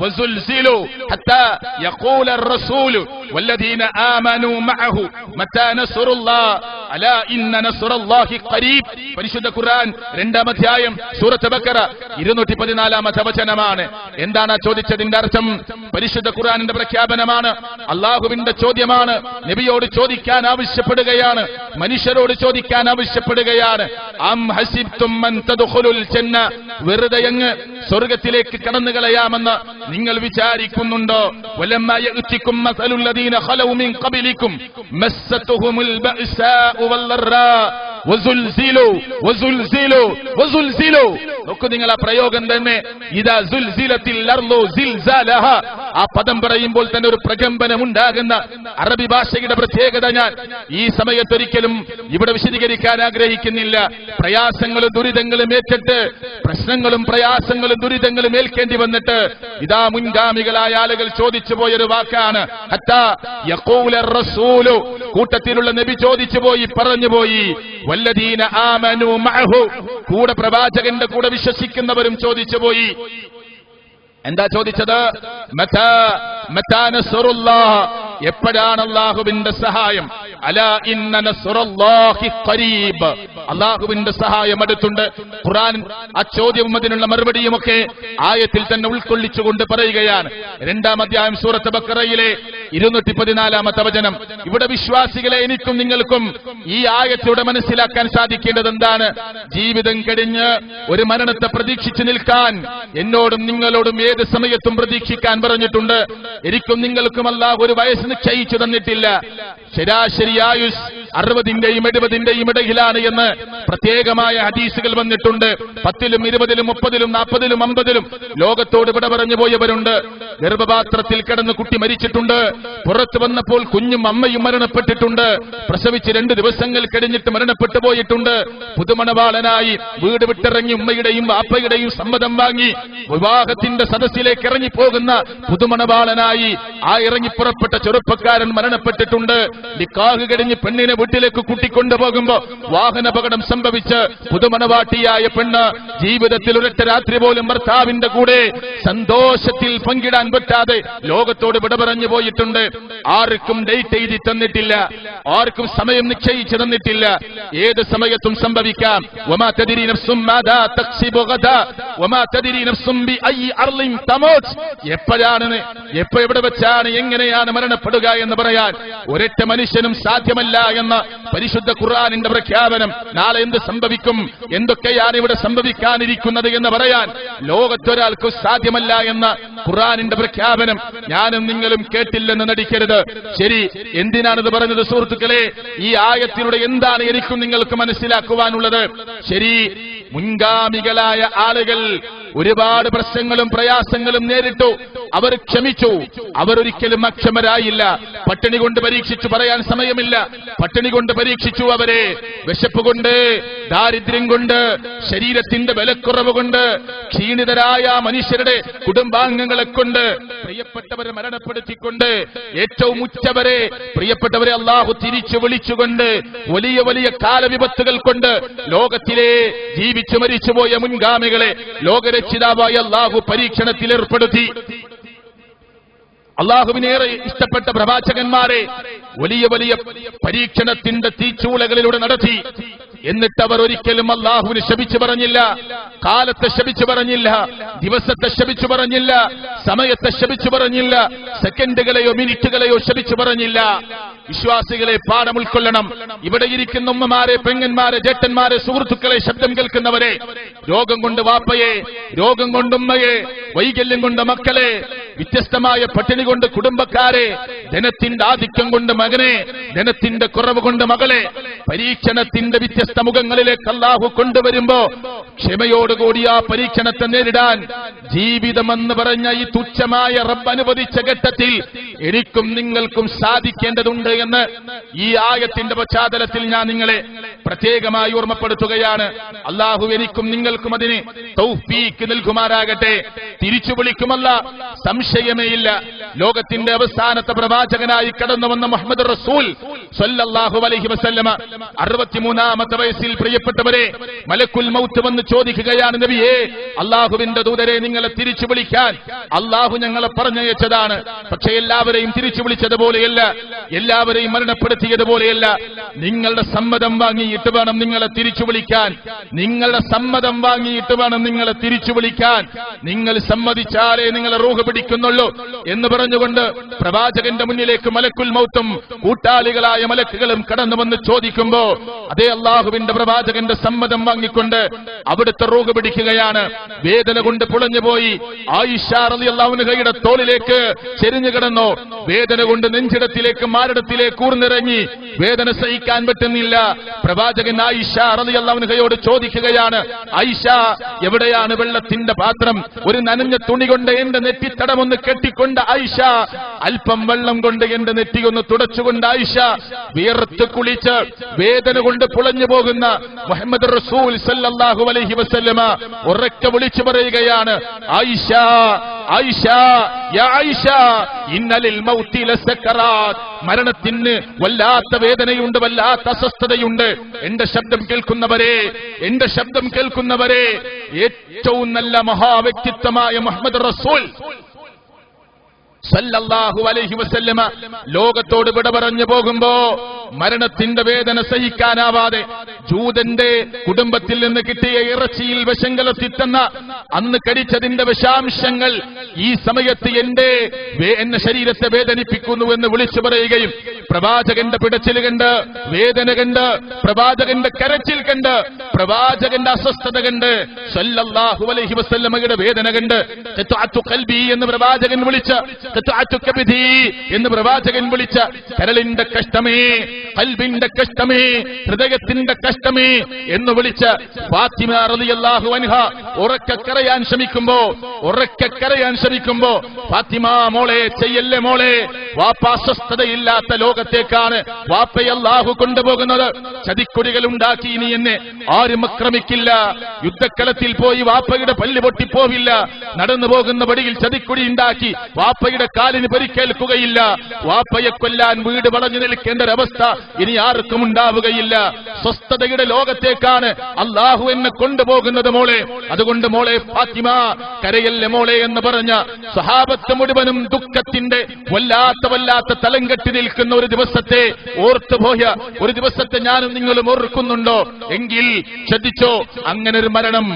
വസുൽസിലു ഹത്താ യഖൂലർ റസൂലു വല്ലദീന ആമനൂ മഅഹു മതാ നസ്റുല്ലാഹ് അലാ ഇന്ന നസ്റല്ലാഹി ഖരീബ്. പരിശുദ്ധ ഖുർആൻ 2-ാം അധ്യായം സൂറത്ത് ബഖറ 214-ാമത്തെ വചനമാണ്. എന്താണ് ചോദിച്ചതിന്റെ അർത്ഥം? പരിശുദ്ധ ഖുർആനിന്റെ പ്രഖ്യാപനമാണ്, അള്ളാഹുവിന്റെ ചോദ്യമാണ്, നബിയോട് ചോദിക്കാൻ ആവശ്യപ്പെടുകയാണ്, മനുഷ്യരോട് ചോദിക്കാൻ ആവശ്യപ്പെടുകയാണ്. അം ഹസിബ്തും അൻ തദ്ഖുലുൽ ജന്ന, വെറുതെ അങ്ങ് സ്വർഗത്തിലേക്ക് കടന്നു കളയാമെന്ന് നിങ്ങൾ വിചാരിക്കുന്നുണ്ടോ? വലമ്മാ യഅതികും മസലുൽ ലദീന ഖലൗ മിൻ ഖബ്ലികും മസ്സതുഹുമുൽ ബഅസാഉ വല്ലറാ വസുൽസിലു വസുൽസിലു വസുൽസിലു. നോക്കൂ നിങ്ങൾ ആ പ്രയോഗം തന്നെ, ഇദാ സുൽസിലത്തിൽ അർളു സിൽസാലഹ. ആ പദം പറയുമ്പോൾ തന്നെ ഒരു പ്രകമ്പനം ഉണ്ടാകുന്ന അറബി ഭാഷയുടെ പ്രത്യേകത ഞാൻ ഈ സമയത്തൊരിക്കലും ഇവിടെ വിശദീകരിക്കാൻ ആഗ്രഹിക്കുന്നില്ല. പ്രയാസങ്ങളും ദുരിതങ്ങളും ഏറ്റിട്ട്, പ്രശ്നങ്ങളും പ്രയാസങ്ങളും ദുരിതങ്ങളും ഏൽക്കേണ്ടി വന്നിട്ട് ഇതാ മുൻഗാമികളായ ആളുകൾ ചോദിച്ചു പോയൊരു വാക്കാണ് ഹത്താ യഖൂലർ റസൂലു. കൂട്ടത്തിലുള്ള നബി ചോദിച്ചു പോയി, പറഞ്ഞുപോയി, വല്ലദീന ആമനൂ മഅഹു, കൂടെ പ്രവാചകന്റെ കൂടെ വിശ്വസിക്കുന്നവരും ചോദിച്ചു പോയി. എന്താ ചോദിച്ചത്? മതാ നസ്റുല്ലാഹ്, എപ്പോഴാണ് അല്ലാഹുവിന്റെ സഹായം? അലാ ഇന്ന നസ്റല്ലാഹി ഖരീബ്, അല്ലാഹുവിന്റെ സഹായം അടുത്തുണ്ട്. ഖുർആൻ ആ ചോദ്യവും അതിനുള്ള മറുപടിയുമൊക്കെ ആയത്തിൽ തന്നെ ഉൾക്കൊള്ളിച്ചുകൊണ്ട് പറയുകയാണ്. 2-ാം അധ്യായം സൂറത്ത് ബഖറയിലെ 214-ാമത്തെ വചനം. ഇവിടെ വിശ്വാസികളെ, എനിക്കും നിങ്ങൾക്കും ഈ ആയത്തിലൂടെ മനസ്സിലാക്കാൻ സാധിക്കേണ്ടത് എന്താണ്? ജീവിതം കഴിഞ്ഞ് ഒരു മരണത്തെ പ്രതീക്ഷിച്ചു നിൽക്കാൻ എന്നോടും നിങ്ങളോടും ഏത് സമയത്തും പ്രതീക്ഷിക്കാൻ പറഞ്ഞിട്ടുണ്ട്. എനിക്കും നിങ്ങൾക്കും അല്ലാഹു ഒരു വയസ്സ് നിശ്ചയിച്ചു തന്നിട്ടില്ല. ശരാശരി ആയുസ് 60-ന്റെയും 70-ന്റെയും ഇടയിലാണ് എന്ന് പ്രത്യേകമായ ഹദീസുകൾ വന്നിട്ടുണ്ട്. 10-ലും 20-ലും 30-ലും 40-ലും 50-ലും ലോകത്തോട് വിട പറഞ്ഞു പോയവരുണ്ട്. ഗർഭപാത്രത്തിൽ കിടന്ന് കുട്ടി മരിച്ചിട്ടുണ്ട്. പുറത്തു വന്നപ്പോൾ കുഞ്ഞും അമ്മയും മരണപ്പെട്ടിട്ടുണ്ട്. പ്രസവിച്ച് 2 ദിവസങ്ങൾ കഴിഞ്ഞിട്ട് മരണപ്പെട്ടു പോയിട്ടുണ്ട്. പുതുമണവാളനായി വീട് വിട്ടിറങ്ങി ഉമ്മയുടെയും വാപ്പയുടെയും സമ്മതം വാങ്ങി വിവാഹത്തിന്റെ സദസ്സിലേക്ക് ഇറങ്ങിപ്പോകുന്ന പുതുമണവാളനായി ആ ഇറങ്ങിപ്പുറപ്പെട്ട ചെറുപ്പക്കാരൻ മരണപ്പെട്ടിട്ടുണ്ട്. നിക്കാഹ് കഴിഞ്ഞ് പെണ്ണിനെ വീട്ടിലേക്ക് കൂട്ടിക്കൊണ്ടുപോകുമ്പോ വാഹനാപകടം സംഭവിച്ച് പുതുമണവാട്ടിയായ പെണ്ണ് ജീവിതത്തിൽ ഒരൊറ്റ രാത്രി പോലും ഭർത്താവിന്റെ കൂടെ സന്തോഷത്തിൽ പങ്കിടാൻ പറ്റാതെ ലോകത്തോട് വിട പറഞ്ഞു പോയിട്ടുണ്ട്. ആർക്കും ഡേറ്റ് എഴുതി തന്നിട്ടില്ല, ആർക്കും സമയം നിശ്ചയിച്ചു തന്നിട്ടില്ല. ഏത് സമയത്തും സംഭവിക്കാം. വമാ തദ്രി നഫ്സും മാദാ തക്സിബു ഗദാ വമാ തദ്രി നഫ്സും ബിഅയ്യി അർളിൻ തമൂത്. എവിടെ വെച്ചാണ് എങ്ങനെയാണ് മരണപ്പെടുക എന്ന് പറയാൻ ഒരൊറ്റ മനുഷ്യനും സാധ്യമല്ല എന്ന പരിശുദ്ധ ഖുർആനിന്റെ പ്രഖ്യാപനം. നാളെ എന്ത് സംഭവിക്കും, എന്തൊക്കെയാണ് ഇവിടെ സംഭവിക്കാനിരിക്കുന്നത് എന്ന് പറയാൻ ലോകത്തൊരാൾക്കും സാധ്യമല്ല എന്ന ഖുർആനിന്റെ പ്രഖ്യാപനം ഞാനും നിങ്ങളും കേട്ടില്ലെന്ന് നടിക്കരുത്. ശരി, എന്തിനാണിത് പറഞ്ഞത് സുഹൃത്തുക്കളെ? ഈ ആയത്തിലൂടെ എന്താണ് എനിക്കും നിങ്ങൾക്ക് മനസ്സിലാക്കുവാനുള്ളത്? ശരി, മുൻഗാമികളായ ആളുകൾ ഒരുപാട് പ്രശ്നങ്ങളും പ്രയാസങ്ങളും നേരിട്ടു. അവർ ക്ഷമിച്ചു. അവരൊരിക്കലും അക്ഷമരായില്ല. പട്ടിണി കൊണ്ട് പരീക്ഷിച്ചു പറയാൻ സമയമില്ല. പട്ടിണി കൊണ്ട് പരീക്ഷിച്ചു അവരെ. വിശപ്പ് കൊണ്ട്, ദാരിദ്ര്യം കൊണ്ട്, ശരീരത്തിന്റെ ബലക്കുറവ് കൊണ്ട്, ക്ഷീണിതരായ മനുഷ്യരുടെ കുടുംബാംഗങ്ങളെ കൊണ്ട്, പ്രിയപ്പെട്ടവരെ മരണപ്പെടുത്തിക്കൊണ്ട്, ഏറ്റവും ഉച്ചവരെ പ്രിയപ്പെട്ടവരെ അല്ലാഹു തിരിച്ചു വിളിച്ചുകൊണ്ട്, വലിയ വലിയ കാലവിപത്തുകൾ കൊണ്ട് ലോകത്തിലെ ജീവിച്ചു മരിച്ചുപോയ മുൻഗാമികളെ ലോകരക്ഷിതാവായ അല്ലാഹു പരീക്ഷണത്തിൽ ഏർപ്പെടുത്തി. അള്ളാഹുവിനേറെ ഇഷ്ടപ്പെട്ട പ്രവാചകന്മാരെ വലിയ വലിയ പരീക്ഷണത്തിന്റെ തീച്ചൂളകളിലൂടെ നടത്തി. എന്നിട്ട് അവർ ഒരിക്കലും അള്ളാഹുവിനെ ശപിച്ചു പറഞ്ഞില്ല, കാലത്തെ ശപിച്ചു പറഞ്ഞില്ല, ദിവസത്തെ ശപിച്ചു പറഞ്ഞില്ല, സമയത്തെ ശപിച്ചു പറഞ്ഞില്ല, സെക്കൻഡുകളെയോ മിനിറ്റുകളെയോ ശപിച്ചു പറഞ്ഞില്ല. വിശ്വാസികളെ പാഠം ഉൾക്കൊള്ളണം. ഇവിടെ ഇരിക്കുന്ന ഉമ്മമാരെ, പെങ്ങന്മാരെ, ജേട്ടന്മാരെ, സുഹൃത്തുക്കളെ, ശബ്ദം കേൾക്കുന്നവരെ, രോഗം കൊണ്ട് വാപ്പയെ, രോഗം കൊണ്ട് ഉമ്മയെ, വൈകല്യം കൊണ്ട് മക്കളെ, വ്യത്യസ്തമായ പട്ടിണി കൊണ്ട് കുടുംബക്കാരെ, ധനത്തിന്റെ ആധിക്യം കൊണ്ട് മകനെ, ധനത്തിന്റെ കുറവ് കൊണ്ട് മകളെ, പരീക്ഷണത്തിന്റെ വ്യത്യസ്ത മുഖങ്ങളിലേക്ക് അല്ലാഹു കൊണ്ടുവരുമ്പോ ക്ഷമയോടുകൂടി ആ പരീക്ഷണത്തെ നേരിടാൻ ജീവിതമെന്ന് പറഞ്ഞ ഈ തുച്ഛമായ റബ്ബ് അനുവദിച്ച ഘട്ടത്തിൽ എനിക്കും നിങ്ങൾക്കും സാധിക്കേണ്ടതുണ്ട് എന്ന് ഈ ആയത്തിന്റെ പശ്ചാത്തലത്തിൽ ഞാൻ നിങ്ങളെ പ്രത്യേകമായി ഓർമ്മപ്പെടുത്തുകയാണ്. അല്ലാഹു എനിക്കും നിങ്ങൾക്കും അതിന് തൗഫീക്ക് നൽകുമാറാകട്ടെ. തിരിച്ചു വിളിക്കുമല്ല, സംശയമേയില്ല. ലോകത്തിന്റെ അവസാനത്തെ പ്രവാചകനായി കടന്നു വന്ന മുഹമ്മദ് റസൂൽ സ്വല്ലല്ലാഹു അലൈഹി വസല്ലമ 63-ാമത്തെ വയസ്സിൽ പ്രിയപ്പെട്ടവരെ മലക്കുൽ മൗത്ത് വന്ന് ചോദിക്കുകയാണ്, നബിയേ, അല്ലാഹുവിന്റെ ദൂതരെ, നിങ്ങളെ തിരിച്ചു വിളിക്കാൻ അല്ലാഹു ഞങ്ങളെ പറഞ്ഞയച്ചതാണ്. പക്ഷേ എല്ലാവരെയും തിരിച്ചു വിളിച്ചതുപോലെയല്ല, എല്ലാവരെയും മരണപ്പെടുത്തിയതുപോലെയല്ല. നിങ്ങളുടെ സമ്മതം വാങ്ങിയിട്ട് വേണം നിങ്ങളെ തിരിച്ചു വിളിക്കാൻ. നിങ്ങളുടെ സമ്മതം വാങ്ങിയിട്ട് വേണം നിങ്ങളെ തിരിച്ചു വിളിക്കാൻ. നിങ്ങൾ സമ്മതിച്ചാലേ നിങ്ങളെ റൂഹ് പിടിക്കുന്നുള്ളൂ എന്ന് പറഞ്ഞുകൊണ്ട് പ്രവാചകന്റെ മുന്നിലേക്ക് മലക്കുൽ മൗത്തും കൂട്ടാളികളായ മലക്കുകളും കടന്നു വന്ന് ചോദിക്കുമ്പോ അതേ അള്ളാഹുവിന്റെ പ്രവാചകന്റെ സമ്മതം വാങ്ങിക്കൊണ്ട് അവിടുത്തെ റൂഹ് പിടിക്കുകയാണ്. വേദന കൊണ്ട് പുളഞ്ഞുപോയി ആയിഷ റളിയല്ലാഹു അൻഹയുടെ തോളിലേക്ക് ചെരിഞ്ഞു കിടന്നു. വേദന കൊണ്ട് നെഞ്ചിടത്തിലേക്ക് മാരടത്തിലേക്ക് ഊർന്നിറങ്ങി. വേദന സഹിക്കാൻ പറ്റുന്നില്ല. പ്രവാചകൻ ആയിഷ റളിയല്ലാഹു അൻഹയോട് ചോദിക്കുകയാണ്, ആയിഷ, എവിടെയാണ് വെള്ളത്തിന്റെ പാത്രം? ഒരു നനഞ്ഞ തുണി കൊണ്ട് എന്റെ നെറ്റിത്തടമൊന്ന് കെട്ടിക്കൊണ്ട് ആയിഷ, അല്പം വെള്ളം കൊണ്ട് എന്റെ നെറ്റിയൊന്ന് തുടച്ചുകൊണ്ട് ആയിഷ വിയർത്ത് കുളിച്ച് വേദന കൊണ്ട് പുളഞ്ഞു പോകുന്ന മുഹമ്മദ് റസൂൽ സല്ലല്ലാഹു അലൈഹി വസല്ലമ ഉറക്കെ വിളിച്ചു പറയുകയാണ്, ആയിഷ, ആയിഷ, യാ ആയിഷ, ഇന്നലിൽ മൗതി ലസക്കറാത്ത്. മരണത്തിന് വല്ലാത്ത വേദനയുണ്ട്, വല്ലാത്ത അസ്വസ്ഥതയുണ്ട്. എന്റെ ശബ്ദം കേൾക്കുന്നവരെ, എന്റെ ശബ്ദം കേൾക്കുന്നവരെ, ഏറ്റവും നല്ല മഹാവ്യക്തിത്വമായ മുഹമ്മദ് റസൂൽ സല്ലല്ലാഹു അലൈഹി വസല്ലമ ലോകത്തോട് വിട പറഞ്ഞു പോകുമ്പോ മരണത്തിന്റെ വേദന സഹിക്കാനാവാതെ ജൂതന്റെ കുടുംബത്തിൽ നിന്ന് കിട്ടിയ ഇറച്ചിയിൽ വിഷം കലർത്തിത്തന്ന അന്ന് കടിച്ചതിന്റെ വിഷാംശങ്ങൾ ഈ സമയത്ത് എന്നെ ശരീരത്തെ വേദനിപ്പിക്കുന്നുവെന്ന് വിളിച്ചു പറയുകയും പ്രവാചകന്റെ പിടച്ചിൽ കണ്ട്, വേദന കണ്ട്, പ്രവാചകന്റെ കരച്ചിൽ കണ്ട്, പ്രവാചകന്റെ അസ്വസ്ഥത കണ്ട്, സല്ലല്ലാഹു അലൈഹി വസല്ലമയുടെ വേദന കണ്ട് ഖത്അത്തു ഖൽബി എന്ന് പ്രവാചകൻ വിളിച്ച, ഖത്അത്തു കബദി എന്ന് പ്രവാചകൻ വിളിച്ച കരളിന്റെ കഷ്ടമേ, ഖൽബിന്റെ കഷ്ടമേ, ഹൃദയത്തിന്റെ കഷ്ടമേ എന്ന് വിളിച്ച ഫാത്തിമ റളിയല്ലാഹു അൻഹ ഉറക്കെ കരയാൻ ശ്രമിക്കുമ്പോ ഫാത്തിമ, മോളെ ചെയ്യല്ലേ മോളെ, വാപ്പ അസ്വസ്ഥതയില്ലാത്ത ലോകത്തേക്കാണ് വാപ്പയെ അല്ലാഹു കൊണ്ടുപോകുന്നത്. ചതിക്കുടികൾ ഉണ്ടാക്കി ഇനി എന്നെ ആരും ആക്രമിക്കില്ല. യുദ്ധക്കളത്തിൽ പോയി വാപ്പയുടെ പല്ല് പൊട്ടിപ്പോവില്ല. നടന്നു പോകുന്ന വഴിയിൽ ചതിക്കുടി ഉണ്ടാക്കി വാപ്പയുടെ കാലിന് പരിക്കേൽക്കുകയില്ല. വാപ്പയെ കൊല്ലാൻ വീട് വളഞ്ഞു നിൽക്കേണ്ട ഒരവസ്ഥ ഇനി ആർക്കും ഉണ്ടാവുകയില്ല. സ്വസ്ഥതയുടെ ലോകത്തേക്കാണ് അല്ലാഹു എന്നെ കൊണ്ടുപോകുന്നത് മോളെ. അതുകൊണ്ട് മോളെ ഫാത്തിമ, കരയല്ലേ മോളെ എന്ന് പറഞ്ഞ സ്വഹാബത്ത് മുഴുവനും ദുഃഖത്തിന്റെ വല്ലാത്ത തലം കെട്ടി നിൽക്കുന്ന ഒരു ദിവസത്തെ ഓർത്തുപോയ ഒരു ദിവസത്തെ ഞാനും നിങ്ങളും ഓർക്കുന്നുണ്ടോ? എങ്കിൽ ശ്രദ്ധിച്ചോ, അങ്ങനെ ഒരു മരണം,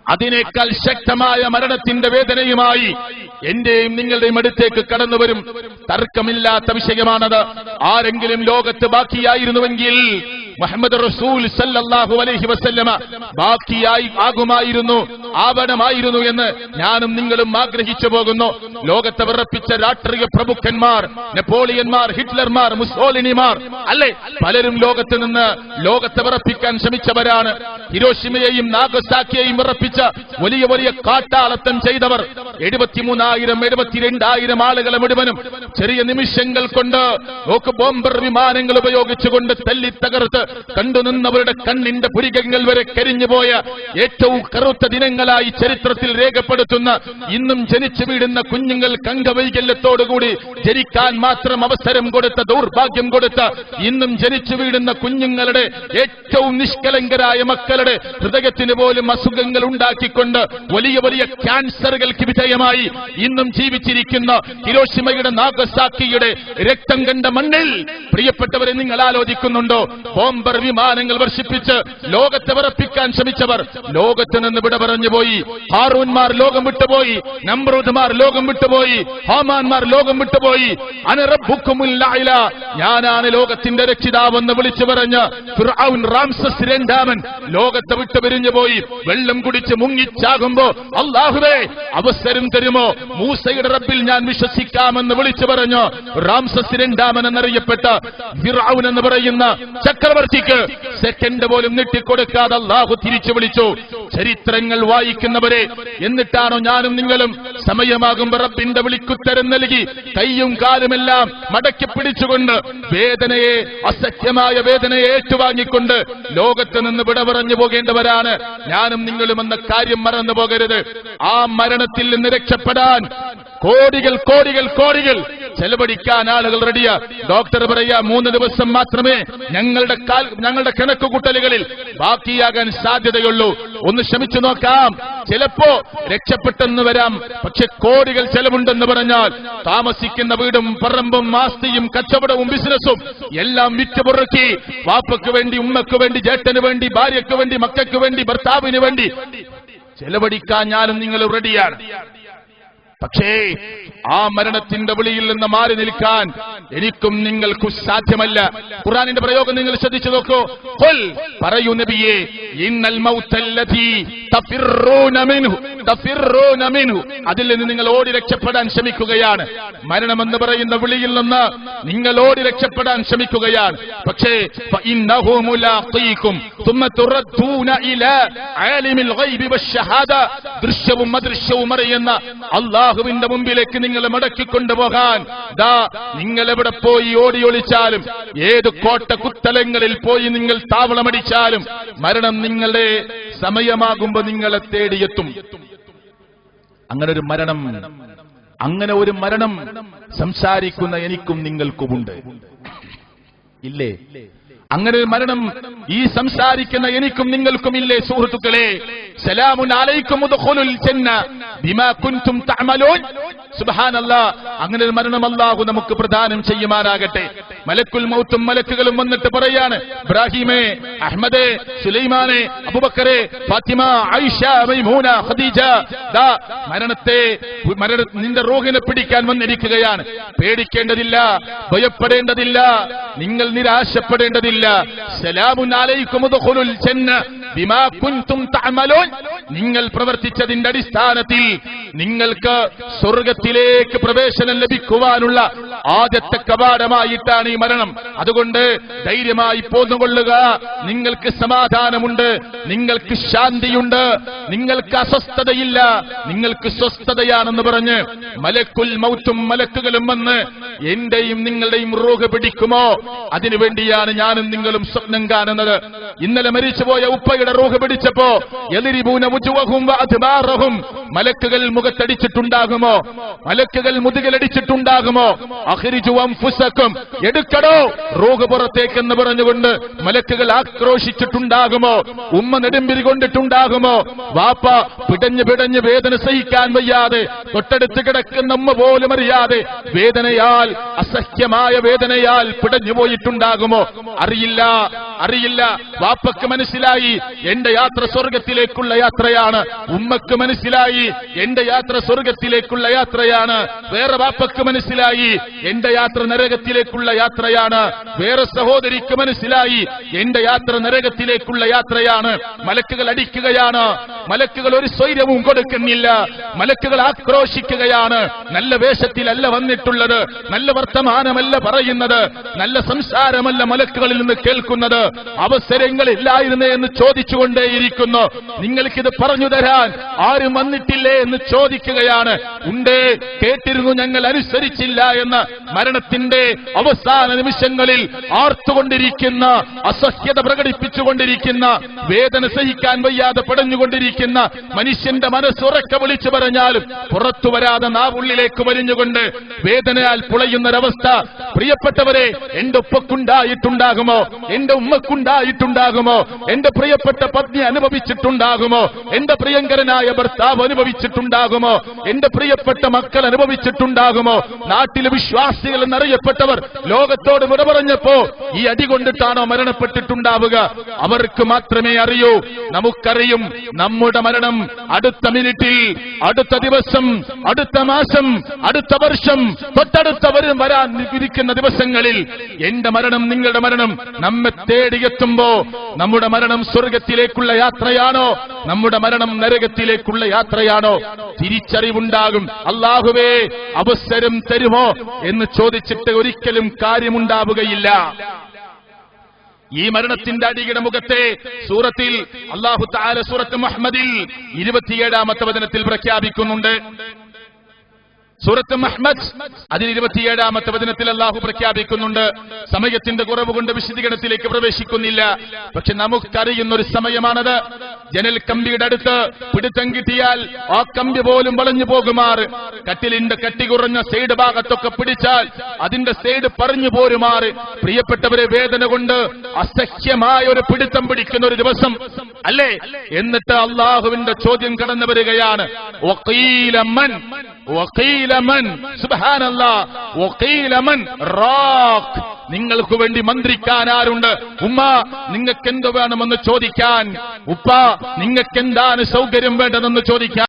അതിനേക്കാൾ ശക്തമായ മരണത്തിന്റെ വേദനയുമായി എന്റെയും നിങ്ങളുടെയും അടുത്തേക്ക് കടന്നുവരും. തർക്കമില്ലാത്ത വിഷയമാണത്. ആരെങ്കിലും ലോകത്ത് ബാക്കിയായിരുന്നുവെങ്കിൽ മുഹമ്മദ് റസൂൽ സല്ലല്ലാഹു അലൈഹി വസല്ലമ ബാക്കിയായി ആവണമായിരുന്നു എന്ന് ഞാനും നിങ്ങളും ആഗ്രഹിച്ചു പോകുന്നു. ലോകത്തെ വിറപ്പിച്ച രാഷ്ട്രീയ പ്രമുഖന്മാർ, നെപ്പോളിയന്മാർ, ഹിറ്റ്ലർമാർ, മുസോളിനിമാർ, അല്ലെ, പലരും ലോകത്ത് നിന്ന് ലോകത്തെ വിറപ്പിക്കാൻ ശ്രമിച്ചവരാണ്. ഹിരോഷിമയെയും നാഗസാക്കിയെയും വിറപ്പിച്ച വലിയ വലിയ കാട്ടാളത്തം ചെയ്തവർ 73,000-72,000 ആളുകളെ മുഴുവനും ചെറിയ നിമിഷങ്ങൾ കൊണ്ട് ബോംബർ വിമാനങ്ങൾ ഉപയോഗിച്ചുകൊണ്ട് തല്ലി തകർത്ത് കണ്ടുനിന്നവരുടെ കണ്ണിന്റെ പുരികങ്ങൾ വരെ കരിഞ്ഞുപോയ ഏറ്റവും കറുത്ത ദിനങ്ങളായി ചരിത്രത്തിൽ രേഖപ്പെടുത്തുന്ന, ഇന്നും ജനിച്ചു വീഴുന്ന കുഞ്ഞുങ്ങൾക്ക് അംഗവൈകല്യത്തോടുകൂടി ജനിക്കാൻ മാത്രം അവസരം കൊടുത്ത, ദൗർഭാഗ്യം കൊടുത്ത, ഇന്നും ജനിച്ചു വീഴുന്ന കുഞ്ഞുങ്ങളുടെ ഏറ്റവും നിഷ്കളങ്കരായ മക്കളുടെ ഹൃദയത്തിന് പോലും അസുഖങ്ങൾ ഉണ്ടാക്കിക്കൊണ്ട് വലിയ വലിയ ക്യാൻസറുകൾക്ക് വിധേയമായി ഇന്നും ജീവിച്ചിരിക്കുന്ന ഹിരോഷിമയുടെ നാഗസാക്കിയുടെ രക്തം കണ്ട മണ്ണിൽ പ്രിയപ്പെട്ടവരെ നിങ്ങൾ ആലോചിക്കുന്നുണ്ടോ? ബോംബർ വിമാനങ്ങൾ വർഷിപ്പിച്ച് ലോകത്തെ വിറപ്പിക്കാൻ ശ്രമിച്ചവർ ലോകത്ത് നിന്ന് വിട പറഞ്ഞുപോയി. ഹാറൂൻമാർ ലോകം വിട്ടുപോയി, നമ്രൂദ്മാർ ലോകം വിട്ടുപോയി, ഹാമാൻമാർ ലോകം വിട്ടുപോയി. അനറബ്ബുക്കുമുൽ അഅ്ല, ഞാനാണ് ലോകത്തിന്റെ രക്ഷിതാവെന്ന് വിളിച്ചു പറഞ്ഞ ഫിർഔൻ റാംസസ് രണ്ടാമൻ ലോകത്തെ വിട്ടു പിരിഞ്ഞുപോയി. വെള്ളം കുടിച്ച് മുങ്ങിച്ചാകുമ്പോ അല്ലാഹുവേ അവസരം തരുമോ, മൂസയുടെ റബ്ബിൽ ഞാൻ വിശ്വസിക്കാമെന്ന് വിളിച്ചു പറഞ്ഞു റാംസസ് രണ്ടാമൻ എന്നറിയപ്പെട്ട ഫിർഔൻ എന്ന് പറയുന്ന ചക്രവർത്തിക്ക് സെക്കൻഡ് പോലും നീട്ടിക്കൊടുക്കാതെ അല്ലാഹു തിരിച്ചു വിളിച്ചു. ചരിത്രങ്ങൾ വായിക്കുന്നവരെ, എന്നിട്ടാണോ ഞാനും നിങ്ങളും സമയമാകുമ്പോൾ റബ്ബിന്റെ വിളിക്കുത്തരം നൽകി കൈയും കാലുമെല്ലാം മടക്കി പിടിച്ചുകൊണ്ട് വേദനയെ, അസഖ്യമായ വേദനയെ ഏറ്റുവാങ്ങിക്കൊണ്ട് ലോകത്ത് നിന്ന് വിട പറഞ്ഞു പോകേണ്ടവരാണ് ഞാനും നിങ്ങളും എന്ന കാര്യം മറന്നു പോകരുത്. ആ മരണത്തിൽ നിന്ന് രക്ഷപ്പെടാൻ കോടികൾ കോടികൾ കോടികൾ ചെലവഴിക്കാൻ ആളുകൾ റെഡിയാ. ഡോക്ടർ പറയാ 3 ദിവസം മാത്രമേ ഞങ്ങളുടെ കണക്കുകൂട്ടലുകളിൽ ബാക്കിയാകാൻ സാധ്യതയുള്ളൂ. ഒന്ന് ശ്രമിച്ചു നോക്കാം, ചിലപ്പോ രക്ഷപ്പെട്ടെന്ന് വരാം. പക്ഷെ കോടികൾ ചെലവുണ്ടെന്ന് പറഞ്ഞാൽ താമസിക്കുന്ന വീടും പറമ്പും ആസ്തിയും കച്ചവടവും ബിസിനസ്സും എല്ലാം വിറ്റുപുറക്കി വാപ്പയ്ക്ക് വേണ്ടി, ഉമ്മയ്ക്ക് വേണ്ടി, ജേട്ടന് വേണ്ടി, ഭാര്യയ്ക്ക് വേണ്ടി, മക്കൾക്ക് വേണ്ടി, ഭർത്താവിന് വേണ്ടി ചെലവഴിക്കാൻ ഞാനും നിങ്ങൾ റെഡിയാണ്. പക്ഷേ ആ മരണത്തിന്റെ വിളിയിൽ നിന്ന് മാറി നിൽക്കാൻ എനിക്കും നിങ്ങൾക്കും സാധ്യമല്ല. ഖുർആനിന്റെ പ്രയോഗം നിങ്ങൾ ശ്രദ്ധിച്ചു നോക്കൂ. ഖുൽ, പറയൂ നബിയേ, ഇന്നൽ മൗതല്ലദീ തഫിറൂന മിൻഹു, അതിൽ നിന്ന് നിങ്ങൾ ഓടി രക്ഷപ്പെടാൻ ശ്രമിക്കുകയാണ്. മരണമെന്ന് പറയുന്ന വിളിയിൽ നിന്ന് നിങ്ങൾ ഓടി രക്ഷപ്പെടാൻ ശ്രമിക്കുകയാണ്. പക്ഷേ ഫഇന്നഹു മുലാഖീകും തുമ്മ തുറദ്ദൂന ഇലാ ആലിമിൽ ഗൈബി വശഹാദ, ദൃശ്യവും അദൃശ്യവും അറിയുന്ന അല്ലാഹുവിന്റെ മുമ്പിലേക്ക് നിങ്ങൾ മടക്കിക്കൊണ്ടുപോകാൻ ദാ നിങ്ങൾ എവിടെ പോയി ഓടി ഒളിച്ചാലും, ഏത് കോട്ടകുത്തലങ്ങളിൽ പോയി നിങ്ങൾ താവളമടിച്ചാലും മരണം നിങ്ങളുടെ സമയമാകുമ്പോൾ നിങ്ങളെ തേടിയെത്തും. അങ്ങനെ ഒരു മരണം സംസാരിക്കുന്ന എനിക്കും നിങ്ങൾക്കുമുണ്ട്, ഇല്ലേ? അങ്ങനെ ഒരു മരണം ഈ സംസാരിക്കുന്ന എനിക്കും നിങ്ങൾക്കുമില്ലേ സുഹൃത്തുക്കളെ? സലാമുൻ അലൈക്കും ഉദ്ഖുലുൽ ജന്ന ബിമാ കുൻതും തഅമലൂൻ. സുബ്ഹാനല്ലാഹ്, അങ്ങനെ ഒരു മരണം അല്ലാഹു നമുക്ക് പ്രദാനം ചെയ്യുമാറാകട്ടെ. മലക്കുൽ മൗത്തും മലക്കുകളും വന്നിട്ട് പറയാണ്, ഇബ്രാഹിമേ, അഹ്മദേ, സുലൈമാനെ, അബൂബക്കറെ, ഫാത്തിമ, ആയിഷ, മൈമൂന, ഖദീജ, ദാ നിന്റെ റൂഹിനെ പിടിക്കാൻ വന്നിരിക്കുകയാണ്. പേടിക്കേണ്ടതില്ല, ഭയപ്പെടേണ്ടതില്ല, നിങ്ങൾ നിരാശപ്പെടേണ്ടതില്ല. സലാമുൻ അലൈക്കും ഉദ്ഖുലുൽ ജന്ന ബിമാ കുൻതും തഅമലൂൻ. നിങ്ങൾ പ്രവർത്തിച്ചതിന്റെ അടിസ്ഥാനത്തിൽ നിങ്ങൾക്ക് സ്വർഗത്തിലേക്ക് പ്രവേശനം ലഭിക്കുവാനുള്ള ആദ്യത്തെ കവാടമായിട്ടാണ് ഈ മരണം. അതുകൊണ്ട് ധൈര്യമായി പോന്നുകൊള്ളുക. നിങ്ങൾക്ക് സമാധാനമുണ്ട്, നിങ്ങൾക്ക് ശാന്തിയുണ്ട്, നിങ്ങൾക്ക് അസ്വസ്ഥതയില്ല, നിങ്ങൾക്ക് സ്വസ്ഥതയാണെന്ന് പറഞ്ഞ് മലക്കുൽ മൗത്തും മലക്കുകളും വന്ന് എന്റെയും നിങ്ങളുടെയും റൂഹ് പിടിക്കുമോ? അതിനുവേണ്ടിയാണ് ഞാനും നിങ്ങളും സ്വപ്നം കാണുന്നത്. ഇന്നലെ മരിച്ചുപോയ ഉപ്പയുടെ റൂഹ് പിടിച്ചപ്പോ യദ്രിബൂന വുജൂഹും വഅദ്ബാറഹും, മലക്കുകൾ മുഖത്തടിച്ചിട്ടുണ്ടാകുമോ? മലക്കുകൾ മുതുകിലടിച്ചിട്ടുണ്ടാകുമോ? അഖ്രിജു അൻഫുസകും, എടുക്കടോ റൂഹ് പുറത്തേക്കെന്ന് പറഞ്ഞുകൊണ്ട് മലക്കുകൾ ആക്രോശിച്ചിട്ടുണ്ടാകുമോ? ഉമ്മ നെടുമ്പിരി കൊണ്ടിട്ടുണ്ടാകുമോ? വാപ്പ പിടഞ്ഞ് വേദന സഹിക്കാൻ വയ്യാതെ തൊട്ടടുത്ത് കിടക്കുന്ന ഉമ്മ പോലും അറിയാതെ വേദനയാൽ, അസഹ്യമായ വേദനയാൽ പിടഞ്ഞുപോയിട്ടുണ്ടാകുമോ? അറിയില്ല. വാപ്പക്ക് മനസ്സിലായി എന്റെ യാത്ര സ്വർഗത്തിലേക്കുള്ള യാത്രയാണ്. ഉമ്മക്ക് മനസ്സിലായി എന്റെ യാത്ര സ്വർഗത്തിലേക്കുള്ള യാത്രയാണ്. വേറെ വാപ്പക്ക് മനസ്സിലായി എന്റെ യാത്ര നരകത്തിലേക്കുള്ള യാത്രയാണ്. വേറെ സഹോദരിക്ക് മനസ്സിലായി എന്റെ യാത്ര നരകത്തിലേക്കുള്ള യാത്രയാണ്. മലക്കുകൾ അടിക്കുകയാണ്. മലക്കുകൾ ഒരു സ്വൈര്യവും കൊടുക്കുന്നില്ല. മലക്കുകൾ ആക്രോശിക്കുകയാണ്. നല്ല വേഷത്തിലല്ല വന്നിട്ടുള്ളത്, നല്ല വർത്തമാനമല്ല പറയുന്നത്, നല്ല സംസാരമല്ല മലക്കുകളിൽ നിന്ന് കേൾക്കുന്നത്. അവസരങ്ങളില്ലായിരുന്നേ എന്ന് ചോദിച്ചുകൊണ്ടേയിരിക്കുന്നു. നിങ്ങൾക്കിത് പറഞ്ഞു തരാൻ ആരും വന്നിട്ടില്ലേ എന്ന് ചോദിക്കുകയാണ്. ഉണ്ട്, കേട്ടിരുന്നു, ഞങ്ങൾ അനുസരിച്ചില്ല എന്ന് മരണത്തിന്റെ അവസാന നിമിഷങ്ങളിൽ ആർത്തുകൊണ്ടിരിക്കുന്ന, അസഹ്യത പ്രകടിപ്പിച്ചുകൊണ്ടിരിക്കുന്ന, വേദന സഹിക്കാൻ വയ്യാതെ പടഞ്ഞുകൊണ്ടിരിക്കുന്ന മനുഷ്യന്റെ മനസ്സുറക്കെ വിളിച്ചു പറഞ്ഞാലും പുറത്തു വരാതെ നാവുള്ളിലേക്ക് വലിഞ്ഞുകൊണ്ട് വേദനയാൽ പുളയുന്നൊരവസ്ഥ പ്രിയപ്പെട്ടവരെ എന്റെ ഉപ്പക്കുണ്ടായിട്ടുണ്ടാകുമോ? എന്റെ ഉമ്മക്കുണ്ടായിട്ടുണ്ടാകുമോ? എന്റെ പ്രിയപ്പെട്ട പത്നി അനുഭവിച്ചിട്ടുണ്ടാകുമോ? എന്റെ പ്രിയങ്കരനായ ഭർത്താവ് അനുഭവിച്ചിട്ടുണ്ടാകുമോ? എന്റെ പ്രിയപ്പെട്ട മക്കൾ അനുഭവിച്ചിട്ടുണ്ടാകുമോ? നാട്ടിലെ വിശ്വാസികൾ എന്നറിയപ്പെട്ടവർ ലോകത്തോട് വിട പറഞ്ഞപ്പോ ഈ അടി കൊണ്ടിട്ടാണോ മരണപ്പെട്ടിട്ടുണ്ടാവുക? അവർക്ക് മാത്രമേ അറിയൂ. നമുക്കറിയും നമ്മുടെ മരണം അടുത്ത മിനിറ്റിൽ, അടുത്ത ദിവസം, അടുത്ത മാസം, അടുത്ത വർഷം, തൊട്ടടുത്ത വരാൻ ഇരിക്കുന്ന ദിവസങ്ങളിൽ എന്റെ മരണം, നിങ്ങളുടെ മരണം നമ്മെ തേടിയെത്തുമ്പോ നമ്മുടെ മരണം സ്വർഗത്തിലേക്കുള്ള യാത്രയാണോ, നമ്മുടെ മരണം നരകത്തിലേക്കുള്ള യാത്രയാണോ? തിരിച്ചറിവുണ്ടാകും. അല്ലാഹുവേ അവസരം തരുമോ എന്ന് ചോദിച്ചിട്ട് ഒരിക്കലും കാര്യമുണ്ടാവുകയില്ല. ഈ മരണത്തിന്റെ അടിയുടെ മുഖത്തെ സൂറത്തിൽ അല്ലാഹു തആല സൂറത്ത് മുഹമ്മദിൽ 27-ാമത്തെ വചനത്തിൽ പ്രഖ്യാപിക്കുന്നുണ്ട്. സൂറത്ത് മുഹമ്മദ് അതിൽ 27-ാമത്തെ വചനത്തിൽ അല്ലാഹു പ്രഖ്യാപിക്കുന്നുണ്ട്. സമയത്തിന്റെ കുറവ് കൊണ്ട് വിശദീകരണത്തിലേക്ക് പ്രവേശിക്കുന്നില്ല. പക്ഷെ നമുക്കറിയുന്ന ഒരു സമയമാണത്. ജനൽ കമ്പിയുടെ അടുത്ത് പിടുത്തം കിട്ടിയാൽ ആ കമ്പി പോലും വളഞ്ഞു പോകുമാറ്, കട്ടിലിന്റെ കട്ടി കുറഞ്ഞ സൈഡ് ഭാഗത്തൊക്കെ പിടിച്ചാൽ അതിന്റെ സൈഡ് പറഞ്ഞു പോരുമാറ്, പ്രിയപ്പെട്ടവരെ വേദന കൊണ്ട് അസഹ്യമായ ഒരു പിടുത്തം പിടിക്കുന്ന ഒരു ദിവസം അല്ലേ? എന്നിട്ട് അള്ളാഹുവിന്റെ ചോദ്യം കടന്നു വരികയാണ്. നിങ്ങൾക്ക് വേണ്ടി മന്ത്രിക്കാൻ ആരുണ്ട്? ഉമ്മ നിങ്ങൾക്ക് എന്ത് വേണമെന്ന് ചോദിക്കാൻ, ഉപ്പ നിങ്ങൾക്ക് എന്താണ് സൗകര്യം വേണ്ടതെന്ന് ചോദിക്കാൻ